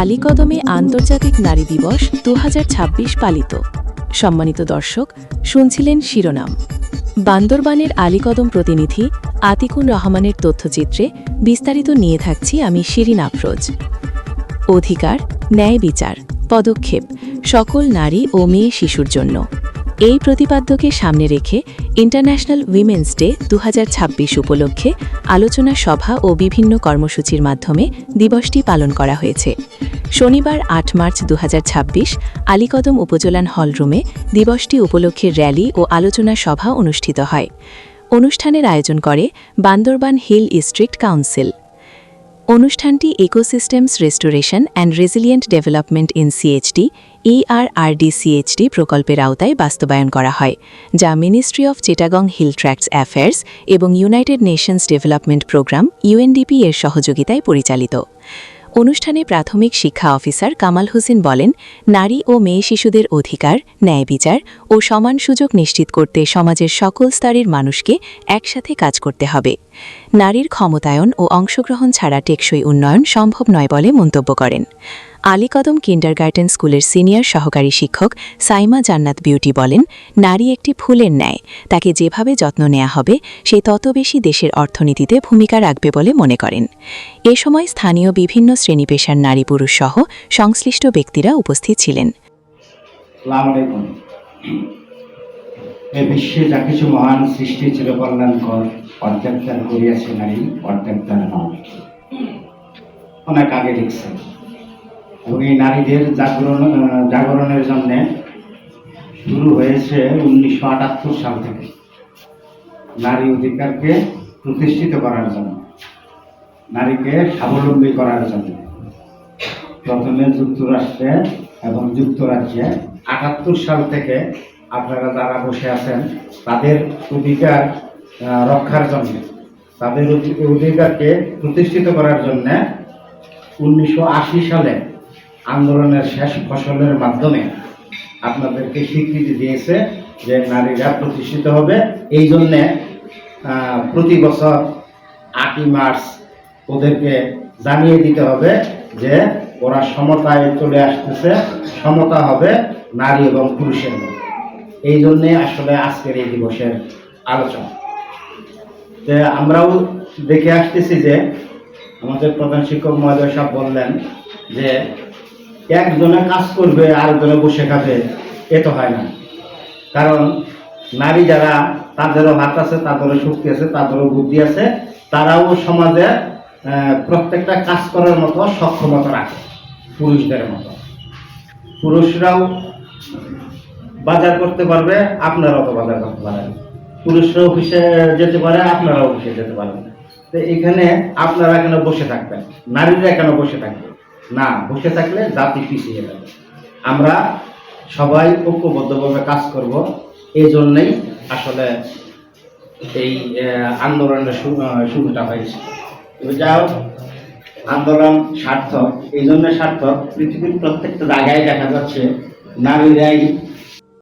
আলীকদমে আন্তর্জাতিক নারী দিবস 2026 পালিত। সম্মানিত দর্শক, শুনছিলেন শিরোনাম। বান্দরবানের আলীকদম প্রতিনিধি আতিকুর রহমানের তথ্যচিত্রে বিস্তারিত নিয়ে থাকছি আমি শিরিন আফরোজ। অধিকার, ন্যায় বিচার, পদক্ষেপ সকল নারী ও মেয়ে শিশুর জন্য, এই প্রতিপাদ্যকে সামনে রেখে ইন্টারন্যাশনাল উইমেন্স ডে 2026 উপলক্ষে আলোচনা সভা ও বিভিন্ন কর্মসূচির মাধ্যমে দিবসটি পালন করা হয়েছে। শনিবার 8 মার্চ 2026 আলীকদম উপজেলার হলরুমে দিবসটি উপলক্ষে র্যালি ও আলোচনা সভা অনুষ্ঠিত হয়। অনুষ্ঠানের আয়োজন করে বান্দরবান হিল ডিস্ট্রিক্ট কাউন্সিল। অনুষ্ঠানটি Ecosystems Restoration and Resilient Development in CHD ERRD-CHD প্রকল্পের আওতায় বাস্তবায়ন করা হয়, যা Ministry of Chittagong Hill Tracts Affairs এবং United Nations Development Programme UNDP এর সহযোগিতায় পরিচালিত। অনুষ্ঠানে প্রাথমিক শিক্ষা অফিসার কামাল হোসেন বলেন, নারী ও মেয়ে শিশুদের অধিকার, ন্যায় বিচার ও সমান সুযোগ নিশ্চিত করতে সমাজের সকল স্তরের মানুষকে একসাথে কাজ করতে হবে। নারীর ক্ষমতায়ন ও অংশগ্রহণ ছাড়া টেকসই উন্নয়ন সম্ভব নয় বলে মন্তব্য করেন। আলীকদম কিন্ডারগার্টেন স্কুলের সিনিয়র সহকারী শিক্ষক সাইমা জান্নাত বিউটি বলেন, নারী একটি ফুলের ন্যায়, তাকে যেভাবে যত্ন নেওয়া হবে সে তত বেশি দেশের অর্থনীতিতে ভূমিকা রাখবে বলে মনে করেন। এ সময় স্থানীয় বিভিন্ন শ্রেণী পেশার নারী পুরুষ সহ সংশ্লিষ্ট ব্যক্তিরা উপস্থিত ছিলেন। বিশ্বে যা কিছু মহান সৃষ্টি ছিল কল্যাণকর, অর্ধেক তার করিয়াছে নারী, অর্ধেক তার নয়। অনেক আগে লিখছে এবং এই নারীদের জাগরণের জন্য শুরু হয়েছে 1978 সাল থেকে। নারী অধিকারকে প্রতিষ্ঠিত করার জন্য, নারীকে স্বাবলম্বী করার জন্য প্রথমে যুক্তরাষ্ট্রে এবং যুক্তরাজ্যে 78 সাল থেকে আপনারা যারা বসে আছেন তাদের অধিকার রক্ষার জন্য, তাদের অধিকারকে প্রতিষ্ঠিত করার জন্য 1980 সালে আন্দোলনের শেষ ফসলের মাধ্যমে আপনাদেরকে স্বীকৃতি দিয়েছে যে নারীরা প্রতিষ্ঠিত হবে। এই জন্যে প্রতি বছর 8ই মার্চ ওদেরকে জানিয়ে দিতে হবে যে ওরা সমতায় চলে আসতেছে, সমতা হবে নারী এবং পুরুষের মধ্যে। এই জন্যে আসলে আজকের এই দিবসের আলোচনা। আমরাও দেখে আসতেছি যে আমাদের প্রধান শিক্ষক মহোদয় সাহেব বললেন যে একজনে কাজ করবে আরেকজনে বসে খাবে, এ তো হয় না। কারণ নারী যারা, তাদেরও হাত আছে, তাদেরও শক্তি আছে, তাদেরও বুদ্ধি আছে, তারাও সমাজে প্রত্যেকটা কাজ করার মতো সক্ষমতা রাখে পুরুষদের মতো। পুরুষরাও বাজার করতে পারবে, আপনারাও তো বাজার করতে পারেন। পুরুষরা অফিসে যেতে পারে, আপনারা অফিসে যেতে পারেন। তো এখানে আপনারা কেন বসে থাকবেন, নারীরা কেন বসে থাকবে না? বসে থাকলে জাতি পিছিয়ে যাবে। আমরা সবাই ঐক্যবদ্ধভাবে কাজ করব। এই জন্যই আসলে এই আন্দোলনের শুরুটা হয়েছে। যাও আন্দোলন সার্থক, এই জন্য সার্থক, পৃথিবীর প্রত্যেকটা জায়গায় দেখা যাচ্ছে নারীরাই